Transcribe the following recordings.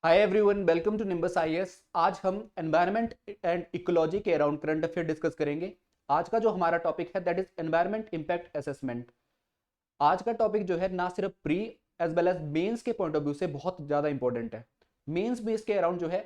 Hi everyone, welcome to Nimbus IAS. आज हम environment and ecology के अराउंड करंट अफेयर डिस्कस करेंगे। आज का जो हमारा टॉपिक है that is environment impact assessment. आज का टॉपिक जो है ना सिर्फ pre as well as mains के पॉइंट ऑफ व्यू से बहुत ज्यादा इंपॉर्टेंट है। मेंस बेस के अराउंड जो है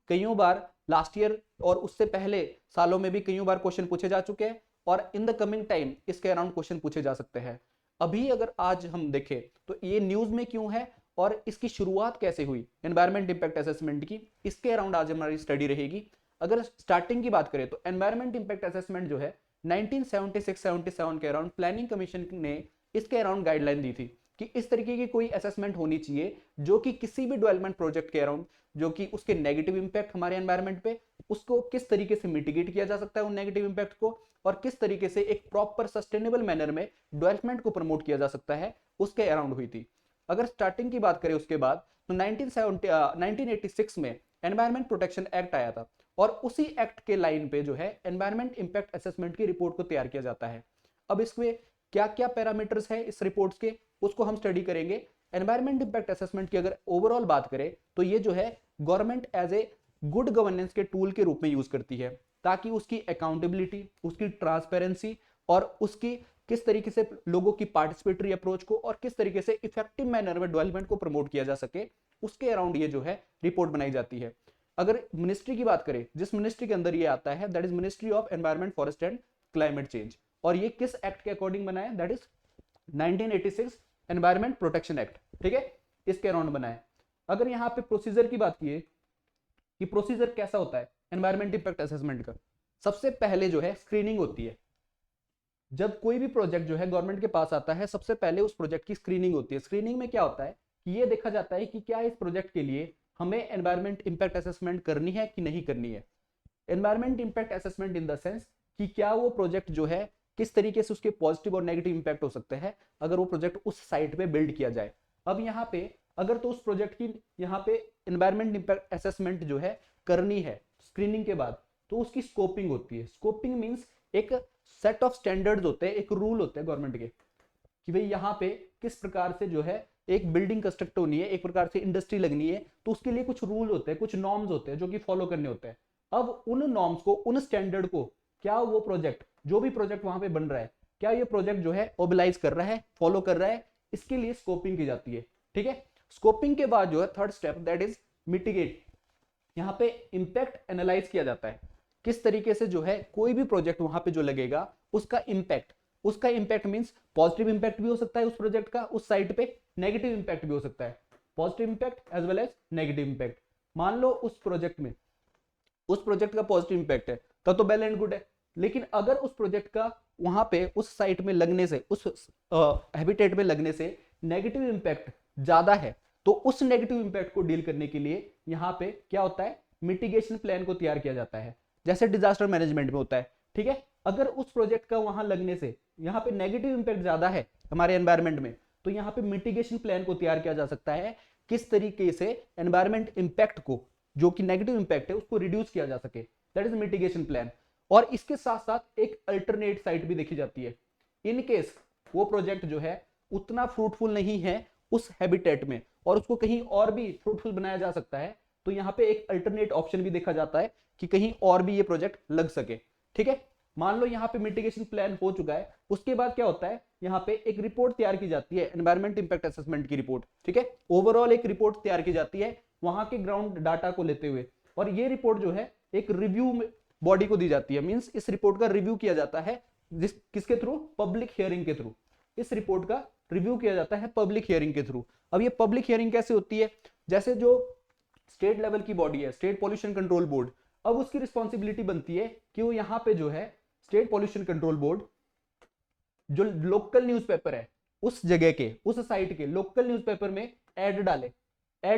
कईयों बार लास्ट ईयर और उससे पहले सालों में भी कईयों बार क्वेश्चन पूछे जा चुके हैं और इन द कमिंग टाइम इसके अराउंड क्वेश्चन पूछे जा सकते हैं। अभी अगर आज हम देखें तो ये न्यूज में क्यों है और इसकी शुरुआत कैसे हुई एनवायरमेंट इंपैक्ट असेसमेंट की, इसके अराउंड आज हमारी स्टडी रहेगी। अगर स्टार्टिंग की बात करें तो एनवायरमेंट इंपैक्ट असेसमेंट जो है 1976-77 के अराउंड प्लानिंग कमीशन ने इसके अराउंड गाइडलाइन दी थी कि इस तरीके की कोई असेसमेंट होनी चाहिए जो कि किसी भी डेवलपमेंट प्रोजेक्ट के अराउंड जो कि उसके नेगेटिव इंपैक्ट हमारे एनवायरमेंट पे उसको किस तरीके से मिटिगेट किया जा सकता है उन नेगेटिव इंपैक्ट को, और किस तरीके से एक प्रॉपर सस्टेनेबल मैनर में डेवलपमेंट को प्रमोट किया जा सकता है, उसके अराउंड हुई थी। अगर स्टार्टिंग की बात करें उसके बाद तो 1986 में एनवायरमेंट प्रोटेक्शन एक्ट आया था और उसी एक्ट के लाइन पे जो है एनवायरमेंट इंपैक्ट असेसमेंट की रिपोर्ट को तैयार किया जाता है। अब इसमें क्या क्या पैरामीटर्स है इस रिपोर्ट्स के उसको हम स्टडी करेंगे। एनवायरमेंट इंपैक्ट असेसमेंट की अगर ओवरऑल बात करें तो ये जो है government as a good governance के टूल के रूप में यूज करती है ताकि उसकी अकाउंटेबिलिटी, उसकी ट्रांसपेरेंसी और उसकी किस तरीके से लोगों की पार्टिसिपेटरी अप्रोच को और किस तरीके से इफेक्टिव मैनर में डेवलपमेंट को प्रमोट किया जा सके, उसके अराउंड ये जो है रिपोर्ट बनाई जाती है। अगर मिनिस्ट्री की बात करें, जिस मिनिस्ट्री के अंदर ये आता है that is ministry of environment, forest and climate change, और ये किस एक्ट के अकॉर्डिंग बना है that is 1986 environment protection act. ठीक है, इसके अराउंड बना है। अगर यहाँ पे प्रोसीजर की बात की कि प्रोसीजर कैसा होता है एनवायरमेंट इंपैक्ट असेसमेंट का, सबसे पहले जो है स्क्रीनिंग होती है। जब कोई भी प्रोजेक्ट जो है गवर्नमेंट के पास आता है सबसे पहले उस प्रोजेक्ट की स्क्रीनिंग होती है। स्क्रीनिंग में क्या होता है कि ये देखा जाता है कि क्या इस प्रोजेक्ट के लिए हमें एनवायरमेंट इंपैक्ट असेसमेंट करनी है कि नहीं करनी है। Environment impact assessment in the sense कि क्या वो प्रोजेक्ट जो है किस तरीके से उसके पॉजिटिव और नेगेटिव इंपैक्ट हो सकते हैं अगर वो प्रोजेक्ट उस साइट पे बिल्ड किया जाए। अब यहाँ पे अगर तो उस प्रोजेक्ट की यहाँ पे एनवायरमेंट इंपैक्ट असेसमेंट जो है करनी है स्क्रीनिंग के बाद, तो उसकी स्कोपिंग होती है। स्कोपिंग मींस एक सेट ऑफ स्टैंडर्ड्स होते हैं, एक रूल होते हैं गवर्नमेंट के कि भाई यहाँ पे किस प्रकार से जो है एक बिल्डिंग कंस्ट्रक्ट होनी है, एक प्रकार से इंडस्ट्री लगनी है, तो उसके लिए कुछ रूल होते हैं, कुछ नॉर्म्स होते हैं जो कि फॉलो करने होते हैं। अब उन नॉर्म्स को, उन स्टैंडर्ड को क्या वो प्रोजेक्ट, जो भी प्रोजेक्ट वहां पे बन रहा है, क्या ये प्रोजेक्ट जो है ओबलाइज कर रहा है, फॉलो कर रहा है, इसके लिए स्कोपिंग की जाती है। ठीक है, स्कोपिंग के बाद जो है third step that is mitigate. यहाँ पे इंपैक्ट एनालाइज किया जाता है, किस तरीके से जो है कोई भी प्रोजेक्ट वहां पे जो लगेगा उसका इंपैक्ट मींस पॉजिटिव इंपैक्ट भी हो सकता है उस प्रोजेक्ट का उस साइट पे, नेगेटिव इंपैक्ट भी हो सकता है, positive impact as well as negative impact. मान लो उस प्रोजेक्ट का पॉजिटिव इंपैक्ट है तब तो वेल एंड गुड है, लेकिन अगर उस प्रोजेक्ट का वहां पे उस साइट में लगने से, उस हैबिटेट में लगने से नेगेटिव इंपैक्ट ज्यादा है, तो उस नेगेटिव इंपैक्ट को डील करने के लिए यहाँ पे क्या होता है, मिटिगेशन प्लान को तैयार किया जाता है, जैसे डिजास्टर मैनेजमेंट में होता है। ठीक है, अगर उस प्रोजेक्ट का वहां लगने से यहाँ पे नेगेटिव इंपैक्ट ज्यादा है हमारे एनवायरमेंट में, तो यहाँ पे मिटिगेशन प्लान को तैयार किया जा सकता है, किस तरीके से एनवायरमेंट इंपैक्ट को, जो कि नेगेटिव इंपैक्ट है, उसको रिड्यूस किया जा सके, दैट इज मिटिगेशन प्लान। और इसके साथ साथ एक अल्टरनेट साइट भी देखी जाती है, इन केस वो प्रोजेक्ट जो है उतना फ्रूटफुल नहीं है उस हैबिटेट में और उसको कहीं और भी फ्रूटफुल बनाया जा सकता है, तो यहाँ पे एक अल्टरनेट ऑप्शन भी देखा जाता है कि कहीं और भी ये प्रोजेक्ट लग सके। ठीक है, मान लो यहाँ पे मिटिगेशन प्लान हो चुका है, उसके बाद क्या होता है, यहाँ पे एक रिपोर्ट तैयार की जाती है, एनवायरमेंट इंपैक्ट असेसमेंट की रिपोर्ट। ठीक है, ओवरऑल एक रिपोर्ट तैयार की जाती है वहां के ग्राउंड डाटा को लेते हुए, और ये रिपोर्ट जो है एक रिव्यू बॉडी को दी जाती है, मींस इस रिपोर्ट का रिव्यू किया जाता है किसके थ्रू, पब्लिक हियरिंग के थ्रू। इस रिपोर्ट का रिव्यू किया जाता है पब्लिक हियरिंग के थ्रू। अब ये पब्लिक हियरिंग कैसे होती है, जैसे जो स्टेट लेवल की बॉडी है, स्टेट पॉल्यूशन कंट्रोल बोर्ड, अब उसकी रिस्पॉन्सिबिलिटी बनती है कि वो यहाँ पे जो है स्टेट पॉल्यूशन कंट्रोल बोर्ड जो लोकल न्यूज़पेपर है उस जगह के, उस साइट के लोकल न्यूज़पेपर में ऐड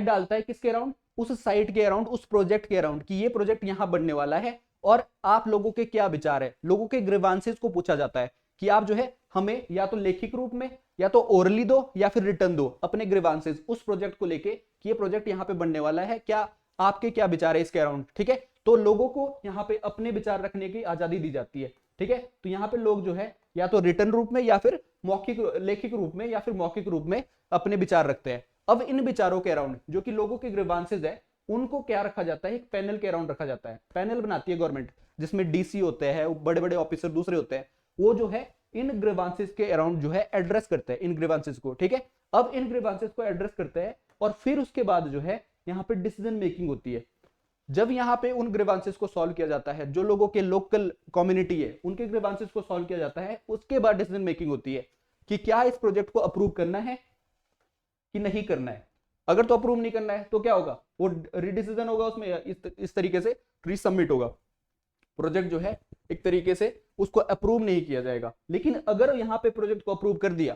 डालता है किसके अराउंड, उस साइट के अराउंड, उस प्रोजेक्ट के अराउंड कि ये प्रोजेक्ट यहां बनने वाला है और आप लोगों के क्या विचार है। लोगों के ग्रीवांसेस को पूछा जाता है कि आप जो है हमें या तो लेखिक रूप में या तो ओरली दो या फिर रिटर्न दो अपने ग्रीवांसेस उस प्रोजेक्ट को लेके कि ये प्रोजेक्ट यहाँ पे बनने वाला है, क्या आपके क्या विचार है इसके अराउंड। ठीक है, तो लोगों को यहाँ पे अपने विचार रखने की आजादी दी जाती है। ठीक है, तो यहाँ पे लोग जो है या तो रिटर्न रूप में या फिर मौखिक लेखिक रूप में या फिर मौखिक रूप में अपने विचार रखते हैं। अब इन विचारों के अराउंड जो कि लोगों के ग्रीवांसेस है उनको क्या रखा जाता है, एक पैनल के अराउंड रखा जाता है। पैनल बनाती है गवर्नमेंट, जिसमें डीसी होते हैं, बड़े बड़े ऑफिसर दूसरे होते हैं, वो जो है इन ग्रीवांसेस के अराउंड जो है एड्रेस करते हैं इन ग्रीवांसेस को, ठीक है। अब इन ग्रीवांसेस को एड्रेस करते हैं और फिर उसके बाद जो है यहाँ पे डिसीजन मेकिंग होती है। जब यहाँ पे उन ग्रीवांसेस को सॉल्व किया जाता है, जो लोगों के लोकल कम्युनिटी है उनके ग्रीवांसेस को सॉल्व किया जाता है, उसके बाद डिसीजन मेकिंग होती है कि क्या इस प्रोजेक्ट को अप्रूव करना है कि नहीं करना है। अगर तो अप्रूव नहीं करना है तो क्या होगा, वो रीडिसीजन होगा उसमें, इस तरीके से रीसबमिट होगा प्रोजेक्ट जो है, एक तरीके से उसको अप्रूव नहीं किया जाएगा। लेकिन अगर यहाँ पे प्रोजेक्ट को अप्रूव कर दिया,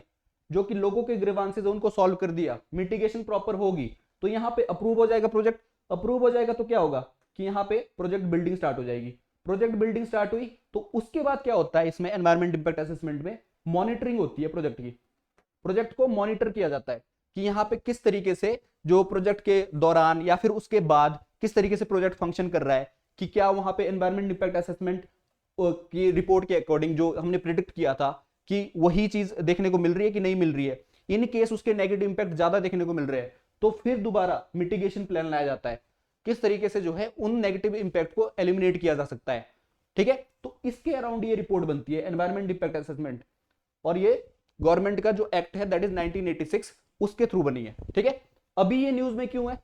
जो कि लोगों के ग्रीवांसेस उनको सॉल्व कर दिया, मिटिगेशन प्रॉपर होगी, तो यहाँ पे अप्रूव हो जाएगा प्रोजेक्ट। अप्रूव हो जाएगा तो क्या होगा कि यहाँ पे प्रोजेक्ट बिल्डिंग स्टार्ट हो जाएगी। प्रोजेक्ट बिल्डिंग स्टार्ट हुई तो उसके बाद क्या होता है, इसमें एनवायरमेंट इंपैक्ट असेसमेंट में मॉनिटरिंग होती है प्रोजेक्ट की। प्रोजेक्ट को मॉनिटर किया जाता है कि यहाँ पे किस तरीके से जो प्रोजेक्ट के दौरान या फिर उसके बाद किस तरीके से प्रोजेक्ट फंक्शन कर रहा है, कि क्या वहां पे एनवायरमेंट इंपैक्ट असेसमेंट की रिपोर्ट के अकॉर्डिंग जो हमने प्रिडिक्ट किया था कि वही चीज देखने को मिल रही है कि नहीं मिल रही है। इन केस उसके नेगेटिव इंपैक्ट ज्यादा देखने को मिल रहे हैं तो फिर दोबारा मिटिगेशन प्लान लाया जाता है, किस तरीके से जो है उन नेगेटिव इंपैक्ट को एलिमिनेट किया जा सकता है, ठीक है। तो इसके अराउंड ये रिपोर्ट बनती है एनवायरमेंट इंपैक्ट असेसमेंट, और ये गवर्नमेंट का जो एक्ट है दैट इज 1986 उसके थ्रू बनी है, ठीक है। अभी ये न्यूज में क्यों है,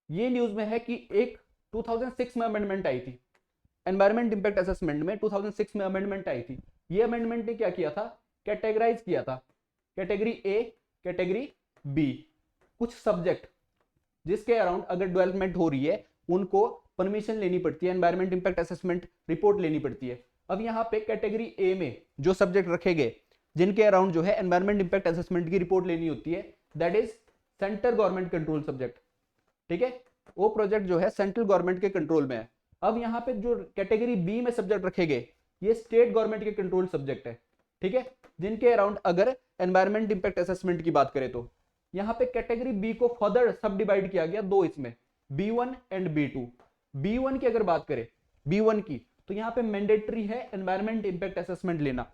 ये न्यूज में है कि एक 2006 में अमेंडमेंट आई थी एनवायरमेंट इंपैक्ट असेसमेंट में, 2006 में अमेंडमेंट आई थी। ये अमेंडमेंट ने क्या किया था, कैटेगराइज किया था, कैटेगरी ए, कैटेगरी बी, कुछ सब्जेक्ट जिसके अराउंड अगर डेवलपमेंट हो रही है उनको परमिशन लेनी पड़ती है, एनवायरमेंट इंपैक्ट असेसमेंट रिपोर्ट लेनी पड़ती है। अब यहाँ पे कैटेगरी ए में जो सब्जेक्ट रखे गए जिनके अराउंड जो है एनवायरमेंट इंपैक्ट असेसमेंट की रिपोर्ट लेनी होती है, that is centre government control subject, ठीक है। वो प्रोजेक्ट जो है सेंट्रल गवर्नमेंट के कंट्रोल में है। अब यहाँ पे जो कैटेगरी बी में सब्जेक्ट रखे गए ये स्टेट गवर्नमेंट के कंट्रोल सब्जेक्ट है, ठीक है, जिनके अराउंड अगर एनवायरमेंट इंपैक्ट असेसमेंट की बात करें तो यहाँ पे कैटेगरी बी को फर्दर सब डिवाइड किया गया दो इसमें, B1 एंड B2। B1 की अगर बात करें, B1 की, तो यहाँ पे मैंडेटरी है एनवायरमेंट इंपैक्ट असेसमेंट लेना।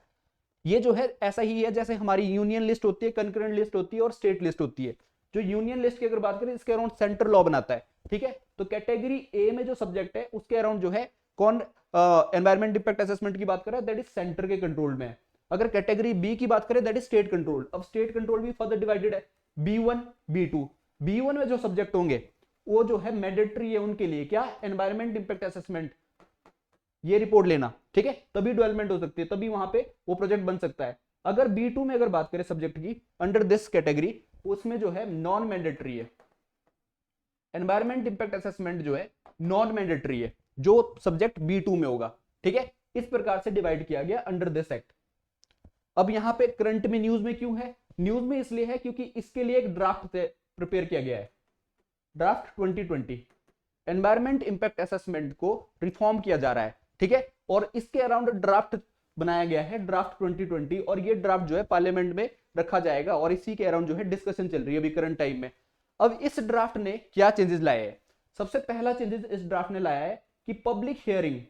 ये जो है ऐसा ही है जैसे हमारी यूनियन लिस्ट होती है, कंकरेंट लिस्ट होती है और स्टेट लिस्ट होती है। जो यूनियन लिस्ट की अगर बात करें इसके अराउंड सेंटर लॉ बनाता है, ठीक है। तो कैटेगरी ए में जो सब्जेक्ट है उसके अराउंड जो है कौन एनवायरमेंट इंपैक्ट असेसमेंट की बात कर रहा है, दैट इज सेंटर के कंट्रोल में है। अगर कैटेगरी बी की बात करें दैट इज स्टेट कंट्रोल। अब स्टेट कंट्रोल भी फर्दर डिवाइडेड है, B1 B2। B1 में जो सब्जेक्ट होंगे वो जो है मैंडेटरी है उनके लिए, क्या, एनवायरमेंट इंपैक्ट असेसमेंट, ये रिपोर्ट लेना, ठीक है, तभी डेवलपमेंट हो सकती है, तभी वहां पे वो प्रोजेक्ट बन सकता है। अगर B2 में अगर बात करें सब्जेक्ट की अंडर दिस कैटेगरी, उसमें जो है नॉन मैंडेटरी है, एनवायरमेंट इंपैक्ट असेसमेंट जो है नॉन मैंडेटरी है, जो सब्जेक्ट B2 में होगा, ठीक है। इस प्रकार से डिवाइड किया गया अंडर दिस एक्ट। अब यहां पे करंट में न्यूज में क्यों है, न्यूज में इसलिए है क्योंकि इसके लिए एक ड्राफ्ट प्रिपेयर किया गया है, ड्राफ्ट 2020। एनवायरमेंट इंपैक्ट असेसमेंट को रिफॉर्म किया जा रहा है, ठीक है, और इसके अराउंड ड्राफ्ट बनाया गया है, ड्राफ्ट 2020, और ये ड्राफ्ट जो है पार्लियामेंट में रखा जाएगा और इसी के अराउंड जो है डिस्कशन चल रही है अभी करंट टाइम में। अब इस ड्राफ्ट ने क्या चेंजेस लाए हैं, सबसे पहला चेंजेस इस ड्राफ्ट ने लाया है कि पब्लिक हियरिंग,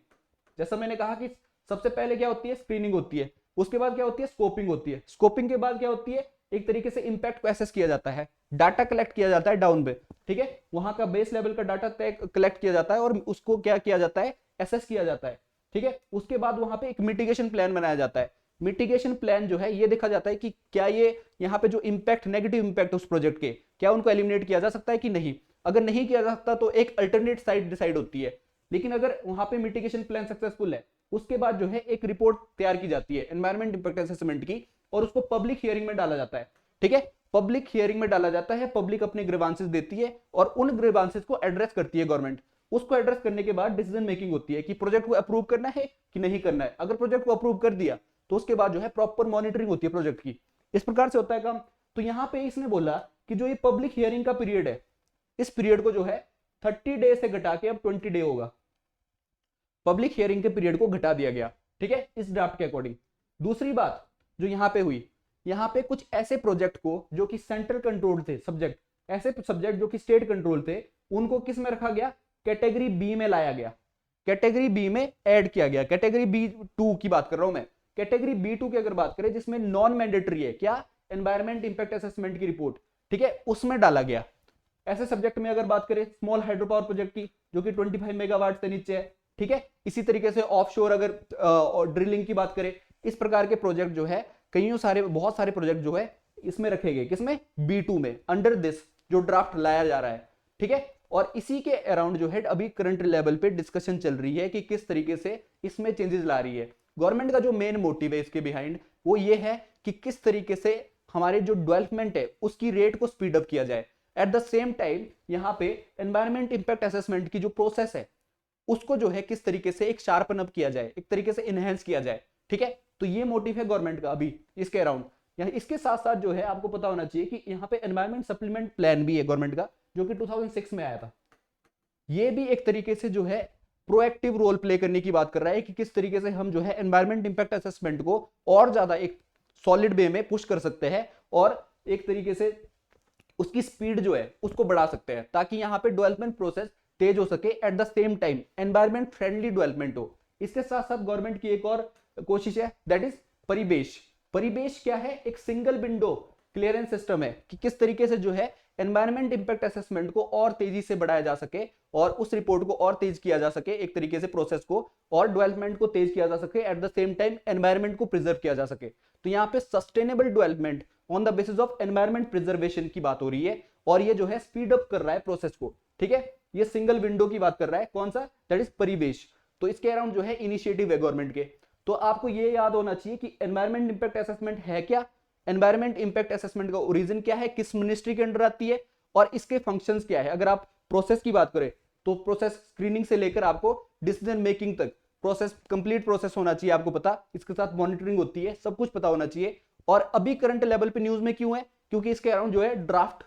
जैसा मैंने कहा कि सबसे पहले क्या होती है, स्क्रीनिंग होती है, उसके बाद क्या होती है, स्कोपिंग होती है, स्कोपिंग के बाद क्या होती है, एक तरीके से इंपैक्ट को एसेस किया जाता है, डाटा कलेक्ट किया जाता है डाउन पे, ठीक है, वहां का बेस लेवल का डाटा कलेक्ट किया जाता है और उसको क्या किया जाता है, एसेस किया जाता है, ठीक है। उसके बाद वहां पे एक मिटिगेशन प्लान बनाया जाता है। मिटिगेशन प्लान जो है ये देखा जाता है कि क्या ये यहाँ पे जो इंपैक्ट, नेगेटिव इंपैक्ट उस प्रोजेक्ट के, क्या उनको एलिमिनेट किया जा सकता है कि नहीं। अगर नहीं किया जा सकता तो एक अल्टरनेट साइड डिसाइड होती है, लेकिन अगर वहां पे मिटिगेशन प्लान सक्सेसफुल है उसके बाद जो है एक रिपोर्ट तैयार की जाती है एनवायरमेंट इंपैक्ट असेसमेंट की, और उसको पब्लिक हियरिंग में डाला जाता है, ठीक है। पब्लिक हियरिंग में डाला जाता है, पब्लिक अपने ग्रीवांसेस देती है और उन ग्रीवांसेस को एड्रेस करती है गवर्नमेंट। उसको एड्रेस करने के बाद डिसीजन मेकिंग होती है कि प्रोजेक्ट को अप्रूव करना है कि नहीं करना है। अगर प्रोजेक्ट को अप्रूव कर दिया तो उसके बाद जो है प्रॉपर मॉनिटरिंग होती है प्रोजेक्ट की। इस प्रकार से होता है काम। तो यहाँ पे इसने बोला कि जो ये पब्लिक हियरिंग का पीरियड है, इस पीरियड को जो है 30 डे से घटा के अब 20 डे होगा। पब्लिक हियरिंग के पीरियड को घटा दिया गया, ठीक है, इस ड्राफ्ट के अकॉर्डिंग। दूसरी बात जो यहाँ पे हुई, यहाँ पे कुछ ऐसे प्रोजेक्ट को जो कि सेंट्रल कंट्रोल थे सब्जेक्ट, ऐसे सब्जेक्ट जो कि स्टेट कंट्रोल थे, उनको किस में रखा गया, कैटेगरी बी में लाया गया, कैटेगरी बी में ऐड किया गया। कैटेगरी B2 की बात कर रहा हूं मैं। कैटेगरी B2 की अगर बात करें जिसमें नॉन मैंडेटरी है, क्या, एनवायरमेंट इंपैक्ट असेसमेंट की रिपोर्ट, ठीक है, उसमें डाला गया। ऐसे सब्जेक्ट में अगर बात करें स्मॉल हाइड्रो पावर प्रोजेक्ट की जो कि 25 मेगावाट से नीचे है, ठीक है। इसी तरीके से ऑफशोर अगर ड्रिलिंग की बात करें, इस प्रकार के प्रोजेक्ट जो है बहुत सारे प्रोजेक्ट जो है इसमें रखे गए, किसमें, B2 में, अंडर दिस जो ड्राफ्ट लाया जा रहा है, ठीक है। और इसी के अराउंड जो है अभी करंट लेवल पे डिस्कशन चल रही है कि किस तरीके से इसमें चेंजेस ला रही है गवर्नमेंट। का जो मेन मोटिव है इसके बिहाइंड वो ये है कि किस तरीके से हमारे जो डेवलपमेंट है उसकी रेट को स्पीड अप किया जाए। एट द सेम टाइम यहाँ पे एनवायरमेंट इंपैक्ट असेसमेंट की जो प्रोसेस है उसको जो है किस तरीके से एक शार्पन अप किया जाए, एक तरीके से इनहेंस किया जाए, ठीक है। तो ये मोटिव है गवर्नमेंट का अभी इसके अराउंड। इसके साथ साथ जो है आपको पता होना चाहिए कि यहाँ पे एनवायरमेंट सप्लीमेंट प्लान भी है गवर्नमेंट का, जो कि 2006 में आया था। ये भी एक तरीके से जो है प्रोएक्टिव रोल प्ले करने की बात कर रहा है कि किस तरीके से हम जो है एनवायरमेंट इंपैक्ट असेसमेंट को और ज्यादा एक सॉलिड वे में पुश कर सकते हैं और एक तरीके से उसकी स्पीड जो है उसको बढ़ा सकते हैं, ताकि यहाँ पे डेवलपमेंट प्रोसेस तेज हो सके, at the same time environment friendly development हो। इसके साथ साथ गवर्नमेंट की एक और कोशिश है, दैट इज परिवेश। परिवेश क्या है, एक सिंगल विंडो क्लियरेंस सिस्टम है कि किस तरीके से जो है एनवायरमेंट इंपैक्ट असेसमेंट को और तेजी से बढ़ाया जा सके और उस रिपोर्ट को और तेज किया जा सके, एक तरीके से प्रोसेस को और डेवलपमेंट को तेज किया जा सके, at the same time environment को प्रिजर्व किया जा सके। तो यहाँ पे sustainable development on the basis of environment preservation की बात हो रही है और ये जो है स्पीड अप कर रहा है प्रोसेस को, ठीक है। ये सिंगल विंडो की बात कर रहा है, कौन सा, दैट इज परिवेश। तो इसके अराउंड जो है इनिशिएटिव है गवर्नमेंट के। तो आपको ये याद होना चाहिए कि एनवायरमेंट इंपैक्ट असेसमेंट है क्या, एनवायरमेंट इंपैक्ट असेसमेंट का ओरिजिन क्या है, किस मिनिस्ट्री के अंडर आती है और इसके फंक्शंस क्या है। अगर आप प्रोसेस की बात करें तो प्रोसेस स्क्रीनिंग से लेकर आपको डिसीजन मेकिंग तक प्रोसेस, कंप्लीट प्रोसेस होना चाहिए आपको पता, इसके साथ मॉनिटरिंग होती है, सब कुछ पता होना चाहिए। और अभी करंट लेवल पे न्यूज में क्यों है, क्योंकि इसके अराउंड जो है ड्राफ्ट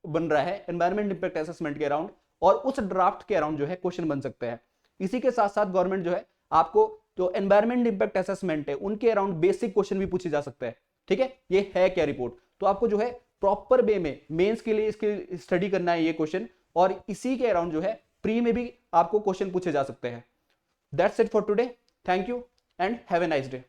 बन रहा है एनवायरमेंट इंपैक्ट असेसमेंट के अराउंड और उस ड्राफ्ट के अराउंड जो है क्वेश्चन बन सकते हैं। इसी के साथ साथ गवर्नमेंट जो है आपको जो एनवायरमेंट इंपैक्ट असेसमेंट है उनके अराउंड बेसिक क्वेश्चन भी पूछे जा सकते हैं, ठीक है। ये है क्या रिपोर्ट, तो आपको जो है प्रॉपर वे में मेंस के लिए इसकी स्टडी करना है ये क्वेश्चन, और इसी के अराउंड जो है प्री में भी आपको क्वेश्चन पूछे जा सकते हैं। That's it for today, thank you and have a nice day.